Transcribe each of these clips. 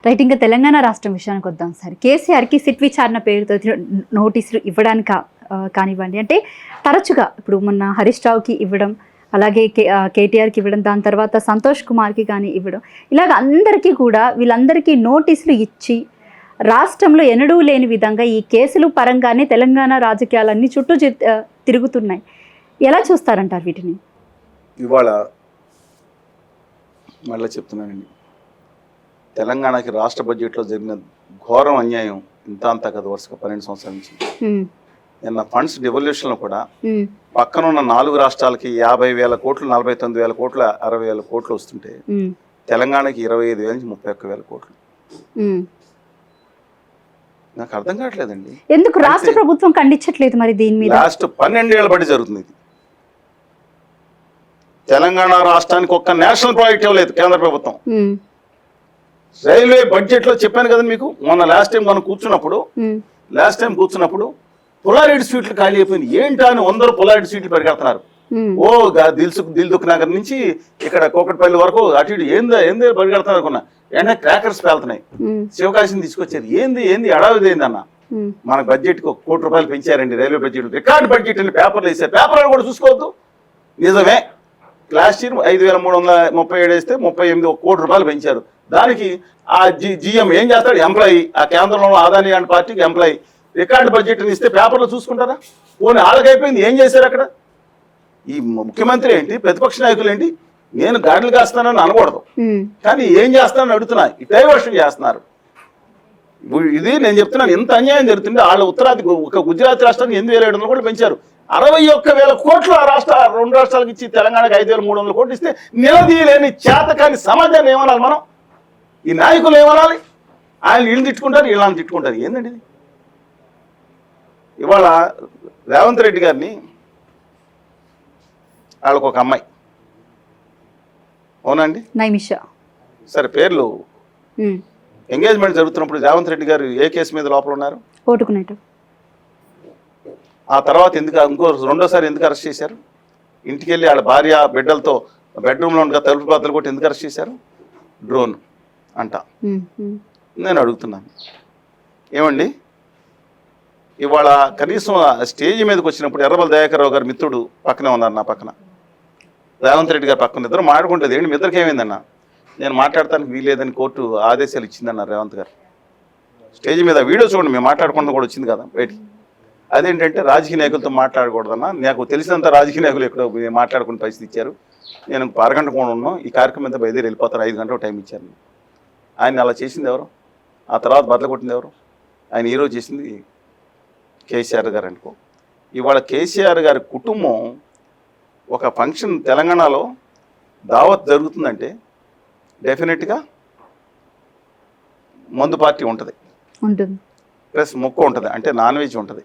Right. ఇంకా తెలంగాణ రాష్ట్రం విషయానికి వద్దాం సార్. కేసీఆర్కి సిట్ విచారణ పేరుతో నోటీసులు ఇవ్వడానికి కానివ్వండి, అంటే తరచుగా ఇప్పుడు మొన్న హరీష్ రావుకి ఇవ్వడం, అలాగే కేటీఆర్కి ఇవ్వడం, దాని తర్వాత సంతోష్ కుమార్కి కానీ ఇవ్వడం, ఇలాగ అందరికీ కూడా వీళ్ళందరికీ నోటీసులు ఇచ్చి రాష్ట్రంలో ఎన్నడూ లేని విధంగా ఈ కేసులు పరంగానే తెలంగాణ రాజకీయాలన్నీ చుట్టూ తిరుగుతున్నాయి. ఎలా చూస్తారంటారు వీటిని? ఇవాళ మళ్ళీ చెప్తున్నానండి, తెలంగాణకి రాష్ట్ర బడ్జెట్లో జరిగిన ఘోరం అన్యాయం ఇంత అంతా కదా వరుసగా 12 సంవత్సరాల నుంచి. నిన్న ఫండ్స్ డివల్యూషన్లో కూడా పక్కనున్న 4 రాష్ట్రాలకి 50,000 కోట్లు, 49,000 కోట్లు, 60,000 కోట్లు వస్తుంటే తెలంగాణకి 25,000 నుంచి 31,000 కోట్లు. నాకు అర్థం కావట్లేదండి, ఎందుకు రాష్ట్ర ప్రభుత్వం ఖండించట్లేదు మరి దీని మీద? లాస్ట్ 12 ఏళ్ల బట్టి జరుగుతుంది ఇది. తెలంగాణ రాష్ట్రానికి ఒక్క నేషనల్ ప్రాజెక్ట్ ఇవ్వలేదు కేంద్ర ప్రభుత్వం. రైల్వే బడ్జెట్ లో చెప్పాను కదా మీకు, మొన్న లాస్ట్ టైం కూర్చున్నప్పుడు పొలారెడ్డి స్వీట్లు ఖాళీ అయిపోయింది. ఏంటా అని 100 పొలారెడ్డి స్వీట్లు పరిగెడుతున్నారు. ఓ దిల్దుక్ నగర్ నుంచి ఇక్కడ కోకట్పల్లి వరకు అటు ఇటు ఏంది పరిగెడుతున్నారు అనుకున్నా. వెంటనే క్రాకర్స్ పేలుతున్నాయి. శివకాశిని తీసుకొచ్చారు. ఏంది అడావిది ఏందన్న. మన బడ్జెట్ కు 1 కోటి రూపాయలు పెంచారండి. రైల్వే బడ్జెట్ రికార్డ్ బడ్జెట్ అని పేపర్లు వేసారు. పేపర్లు కూడా చూసుకోవద్దు. నిజమే, లాస్ట్ ఇయర్ 5,337 వేస్తే 38 కోటి రూపాయలు పెంచారు. దానికి ఆ జిఎం ఏం చేస్తాడు? ఎంప్లాయీ, ఆ కేంద్రంలో ఆదాని అండ్ పార్టీకి ఎంప్లాయీ. రికార్డు బడ్జెట్ ఇస్తే పేపర్లో చూసుకుంటారా? పోనీ వాళ్ళకైపోయింది. ఏం చేశారు అక్కడ? ఈ ముఖ్యమంత్రి ఏంటి, ప్రతిపక్ష నాయకులు ఏంటి, నేను గాడులు కాస్తానని అనకూడదు, కానీ ఏం చేస్తానని అడుగుతున్నా. డైవర్షన్ చేస్తున్నారు. ఇది నేను చెప్తున్నాను, ఎంత అన్యాయం జరుగుతుంది. వాళ్ళ ఉత్తరాది ఒక గుజరాత్ రాష్ట్రానికి 8,700 కోట్లు పెంచారు. 61,000 కోట్లు ఆ 2 రాష్ట్రాలకు ఇచ్చి తెలంగాణకి 5,300 కోట్లు ఇస్తే నిలదీయలేని చేతకాని సమాజాన్ని ఏమనాలి మనం? ఈ నాయకులు ఏమనాలి? ఆయన వీళ్ళు తిట్టుకుంటారు, వీళ్ళని తిట్టుకుంటారు. ఏందండి ఇది? ఇవాళ రేవంత్ రెడ్డి గారిని వాళ్ళకు ఒక అమ్మాయి, అవునండి, సరే పేర్లు, ఎంగేజ్మెంట్ జరుగుతున్నప్పుడు రేవంత్ రెడ్డి గారు ఏ కేసు మీద లోపల ఉన్నారు? ఆ తర్వాత రెండోసారి ఎందుకు అరెస్ట్ చేశారు? ఇంటికి వెళ్ళి వాళ్ళ భార్య బిడ్డలతో బెడ్రూమ్లో ఉండగా తలుపు బద్దలు కొట్టి ఎందుకు అరెస్ట్ చేశారు? డ్రోన్ అంట. నేను అడుగుతున్నాను, ఏమండి ఇవాళ కనీసం స్టేజ్ మీదకి వచ్చినప్పుడు ఎర్రబల్ దయాకర్ రావు గారు మిత్రుడు పక్కనే ఉన్నారు, నా పక్కన రేవంత్ రెడ్డి గారు పక్కన. ఇద్దరు మాట్లాడుకుంటుంది. ఏంటి మీ ఇద్దరికి ఏమైందన్న? నేను మాట్లాడటానికి వీలేదని కోర్టు ఆదేశాలు ఇచ్చిందన్నారు రేవంత్ గారు. స్టేజ్ మీద వీడియో చూడండి, మేము మాట్లాడుకుంటూ కూడా వచ్చింది కదా బయటికి. అదేంటంటే రాజకీయ నాయకులతో మాట్లాడకూడదన్నా, నాకు తెలిసినంత రాజకీయ నాయకులు ఎక్కడో మాట్లాడుకునే పరిస్థితి ఇచ్చారు. నేను 1 గంట కూడా ఉన్నాను, ఈ కార్యక్రమం అంతా బయలుదేరి వెళ్ళిపోతారు, 5 గంటలు టైం ఇచ్చారు. ఆయన అలా చేసింది ఎవరు? ఆ తర్వాత బద్దలు కొట్టింది ఎవరు? ఆయన ఈరోజు చేసింది కేసీఆర్ గారు అనుకో. ఇవాళ కేసీఆర్ గారి కుటుంబం ఒక ఫంక్షన్ తెలంగాణలో దావత్ జరుగుతుందంటే డెఫినెట్గా మందు పార్టీ ఉంటుంది, ప్లస్ మొక్క ఉంటుంది, అంటే నాన్ వెజ్ ఉంటుంది.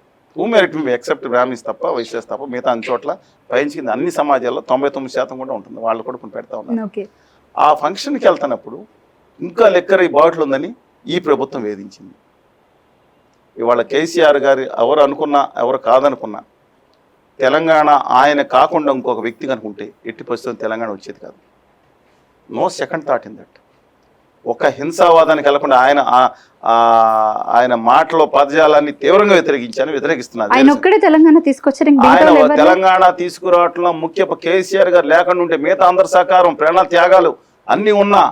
ఎక్సెప్ట్ బ్రాహ్మిన్స్ తప్ప, వైశ్యస్ తప్ప, మిగతా అన్ని చోట్ల పైన అన్ని సమాజాల్లో 99% కూడా ఉంటుంది. వాళ్ళు కూడా కొన్ని పెడతా ఉన్నారు. ఆ ఫంక్షన్కి వెళ్తున్నప్పుడు ఇంకా లెక్కర ఈ బాటిల్ ఉందని ఈ ప్రభుత్వం వేధించింది. ఇవాళ కేసీఆర్ గారు ఎవరు అనుకున్నా, ఎవరు కాదనుకున్నా, తెలంగాణ ఆయన కాకుండా ఇంకొక వ్యక్తి కనుకుంటే ఎట్టి పరిస్థితుల్లో తెలంగాణ వచ్చేది కాదు. No second thought in that. ఒక హింసావాదానికి వెళ్లకుండా ఆయన మాటలో పదజాలాన్ని తీవ్రంగా వ్యతిరేకిస్తున్నారు. తెలంగాణ తీసుకురావటంలో ముఖ్య కేసీఆర్ గారు లేకుండా ఉంటే మిగతా అందరి సహకారం, ప్రాణ త్యాగాలు అన్ని ఉన్నా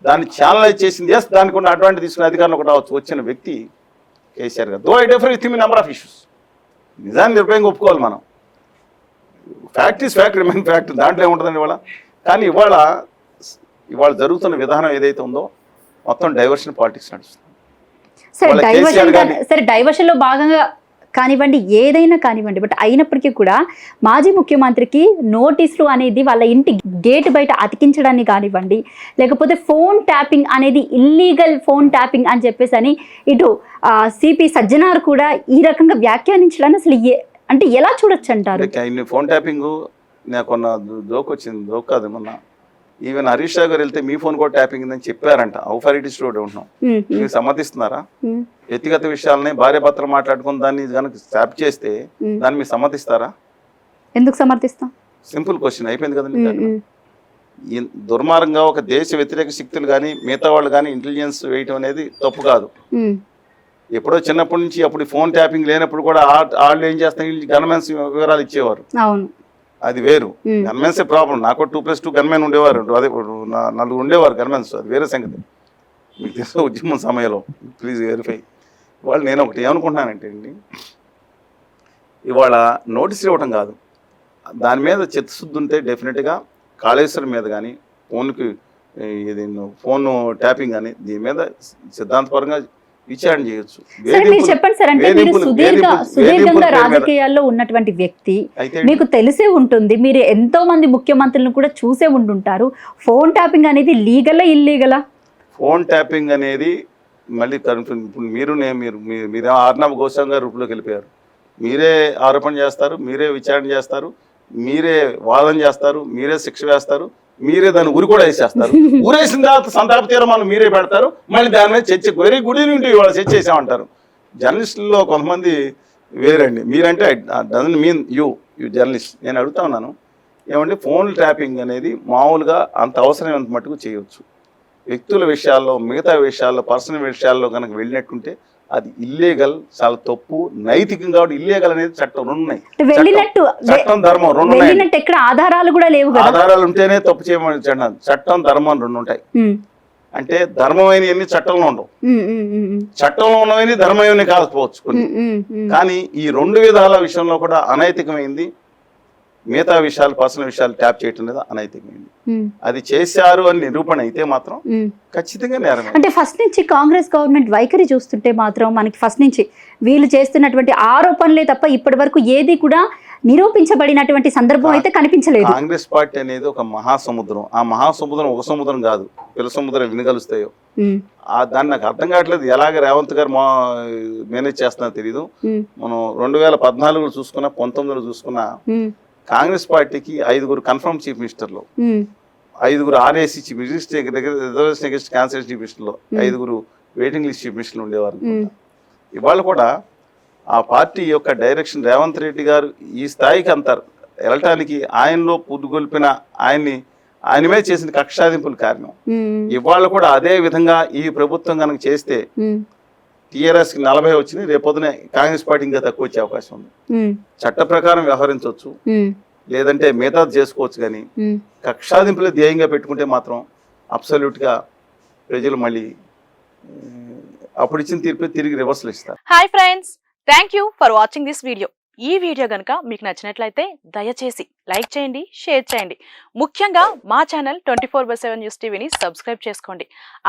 దాన్ని ఛానలైజ్ చేసింది. ఎస్, దానికి ఉన్న అడ్వాంటేజ్ తీసుకునే అధికారంలో కూడా వచ్చిన వ్యక్తి కేసీఆర్ గారు. Though I differ with him in number of issues. నిజాన్ని నిర్భయంగా ఒప్పుకోవాలి మనం. Fact is fact, remain fact, దాంట్లో ఏముంటుందండి ఇవాళ. కానీ ఇవాళ జరుగుతున్న విధానం ఏదైతే ఉందో మొత్తం డైవర్షన్ పాలిటిక్స్ నడుస్తుంది. సరే, డైవర్షన్ లో భాగంగా కానివ్వండి, ఏదైనా కానివ్వండి, బట్ అయినప్పటికీ కూడా మాజీ ముఖ్యమంత్రికి నోటీసులు అనేది వాళ్ళ ఇంటి గేట్ బయట అతికించడాన్ని కానివ్వండి, లేకపోతే ఫోన్ ట్యాపింగ్ అనేది ఇల్లీగల్ ఫోన్ ట్యాపింగ్ అని చెప్పేసి అని ఇటు సిపి సజ్జనార్ కూడా ఈ రకంగా వ్యాఖ్యానించడాన్ని అసలు అంటే ఎలా చూడొచ్చు అంటారు? ఫోన్ ట్యాపింగ్ నాకున్న జోక్ వచ్చింది, జోక్ కాదు. మొన్న ఈవెన్ హరీష్ రావు గారు వెళ్తే మీ ఫోన్ కూడా ట్యాపింగ్ అని చెప్పారంట. How far it is true ఉంటున్నాం. మీరు సమ్మతిస్తున్నారా? వ్యక్తిగత విషయాలని భార్య భర్తలు మాట్లాడుకుని దాన్ని కనుక ట్యాప్ చేస్తే దాన్ని మీరు సమ్మతిస్తారా? ఎందుకు సమర్థిస్తాం? సింపుల్ క్వశ్చన్ అయిపోయింది కదండి. దుర్మార్గంగా ఒక దేశ వ్యతిరేక శక్తులు కానీ మిగతా వాళ్ళు కానీ ఇంటెలిజెన్స్ వేయటం అనేది తప్పు కాదు. ఎప్పుడో చిన్నప్పటి నుంచి అప్పుడు ఫోన్ ట్యాపింగ్ లేనప్పుడు కూడా వాళ్ళు ఏం చేస్తారు, గన్మెన్స్ వివరాలు ఇచ్చేవారు. అది వేరు. గన్మెన్సే ప్రాబ్లం. నాకు 2+2 గన్మెన్ ఉండేవారు, అదే 4 ఉండేవారు గన్మెన్స్. అది వేరే సంగతి. మీకు తెలుసు ఉద్యమం సమయంలో. Please verify. ఇవాళ నేను ఒకటి ఏమనుకుంటున్నానంటే అండి, ఇవాళ నోటీస్ ఇవ్వటం కాదు, దాని మీద చిత్తశుద్ధి ఉంటే డెఫినెట్గా కాళేశ్వరం మీద కానీ ఇది ఫోన్ ట్యాపింగ్ కానీ దీని మీద సిద్ధాంతపరంగా విచారణ చేయొచ్చు. చెప్పండి సార్, అంటే మీరు సుదీర్ఘంగా రాజకీయాల్లో ఉన్నటువంటి వ్యక్తి, మీకు తెలిసే ఉంటుంది, మీరు ఎంతో మంది ముఖ్యమంత్రులను కూడా చూసే ఉంటుంటారు. ఫోన్ ట్యాపింగ్ అనేది లీగలా ఇల్లీగలా? ఫోన్ ట్యాపింగ్ అనేది మళ్ళీ ఇప్పుడు మీరు ఆర్నబ్ గోస్వామి గారు రూపులోకి వెళ్ళిపోయారు. మీరే ఆరోపణ చేస్తారు, మీరే విచారణ చేస్తారు, మీరే వాదన చేస్తారు, మీరే శిక్ష వేస్తారు, మీరే దాన్ని ఉరి కూడా వేసేస్తారు. ఊరేసిన తర్వాత సంతాప తీర్మానం మీరే పెడతారు, మళ్ళీ దాని మీద చర్చ వెరీ గుడ్ నుండి ఇవాళ చర్చ చేసామంటారు. జర్నలిస్టుల్లో కొంతమంది వేరండి. మీరంటే డజంట్ మీన్ యూ జర్నలిస్ట్. నేను అడుగుతా ఉన్నాను, ఏమంటే ఫోన్ ట్యాపింగ్ అనేది మామూలుగా అంత అవసరమైనంత మట్టుకు చేయవచ్చు. వ్యక్తుల విషయాల్లో, మిగతా విషయాల్లో, పర్సనల్ విషయాల్లో కనుక వెళ్ళినట్టుంటే అది ఇల్లీగల్, చాలా తప్పు. నైతికంగా ఇల్లీగల్ అనేది చట్టం 2 ఉన్నాయి. చట్టం ధర్మం 2 ఉన్నాయి. ఆధారాలు కూడా లేవు. ఆధారాలు ఉంటేనే తప్పు చేయమని చట్టం ధర్మం 2 ఉంటాయి. అంటే ధర్మమైనవన్నీ చట్టంలో ఉండవు, చట్టంలో ఉన్నవన్నీ ధర్మమైనవి కాకపోవచ్చు కొన్ని. కానీ ఈ 2 విధాల విషయంలో కూడా అనైతికమైంది. మిగతా విషయాలు, పర్సనల్ విషయాలు ట్యాప్ చేయటం లేదా అనైతికమైంది. అది చేశారు అని నిరూపణ అయితే మాత్రం ఖచ్చితంగా నేరం. అంటే ఫస్ట్ నుంచి కాంగ్రెస్ గవర్నమెంట్ వైఖరి చూస్తుంటే మాత్రం మనకి ఫస్ట్ నుంచి వీళ్ళు చేస్తున్నటువంటి ఆరోపణలే తప్ప ఇప్పటి వరకు ఏది కూడా నిరూపించబడినటువంటి సందర్భం అయితే కనిపించలేదు. కాంగ్రెస్ పార్టీ అనేది ఒక మహాసముద్రం. ఆ మహాసముద్రం ఒక సముద్రం కాదు, పిల్ల సముద్రం ఎన్ని కలుస్తాయో. దాన్ని నాకు అర్థం కావట్లేదు. ఎలాగ రేవంత్ గారు మేనేజ్ చేస్తున్నారో తెలియదు. మనం 2014 చూసుకున్నా, 19లో చూసుకున్నా, కాంగ్రెస్ పార్టీకి 5 కన్ఫర్మ్ చీఫ్ మినిస్టర్లు, 5 RAC chief minister, reservation against cancer chief మినిస్టర్లు, 5 వెయిటింగ్ లిస్ట్ చీఫ్ మినిస్టర్లు ఉండేవారు. ఇవాళ కూడా ఆ పార్టీ యొక్క డైరెక్షన్ రేవంత్ రెడ్డి గారు ఈ స్థాయికి అంటారు వెళ్ళటానికి ఆయనలో పుట్టుగొల్పిన ఆయన మీద చేసిన కక్షాదింపుల కారణం. ఇవాళ కూడా అదే విధంగా ఈ ప్రభుత్వం కనుక చేస్తే TRSకి 40 వచ్చింది, రేపొద్దునే కాంగ్రెస్ పార్టీ ఇంకా తక్కువ వచ్చే అవకాశం ఉంది. చట్ట ప్రకారం వ్యవహరించవచ్చు, లేదంటే మిగతా చేసుకోవచ్చు. కానీ కక్షాదింపులే ధ్యేయంగా పెట్టుకుంటే మాత్రం అబ్సల్యూట్ గా ప్రజలు మళ్ళీ అప్పుడు ఇచ్చిన తీర్పు తిరిగి రివర్సల్ ఇస్తారు. Hi friends, thank you for watching this video. ఈ వీడియో గనుక మీకు నచ్చినట్లయితే దయచేసి లైక్ చేయండి, షేర్ చేయండి. ముఖ్యంగా మా ఛానల్ 24/7 న్యూస్ టీవీని సబ్స్క్రైబ్ చేసుకోండి.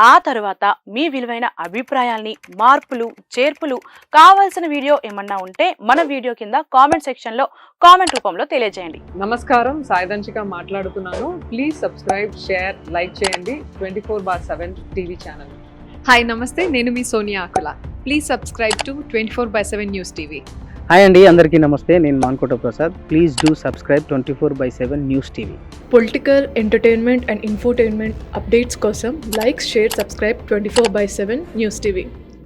ఆ తర్వాత మీ విలువైన అభిప్రాయాల్ని, మార్పులు, చేర్పులు, కావాల్సిన వీడియో ఏమన్నా ఉంటే మన వీడియో కింద కామెంట్ సెక్షన్ లో కామెంట్ రూపంలో తెలియజేయండి. నమస్కారం, సాయిదంచిక మాట్లాడుతున్నాను. ప్లీజ్ సబ్స్క్రైబ్, షేర్, లైక్ చేయండి 24/7 టీవీ ఛానల్. హాయ్ నమస్తే, నేను మీ Sonia Akula. Please subscribe to 24/7 news TV. Hi అండి, అందరికీ నమస్తే. నేను Mankota Prasad. Please do subscribe 24/7 news TV. Political, entertainment and infotainment updates కోసం like, share, subscribe 24/7 news TV.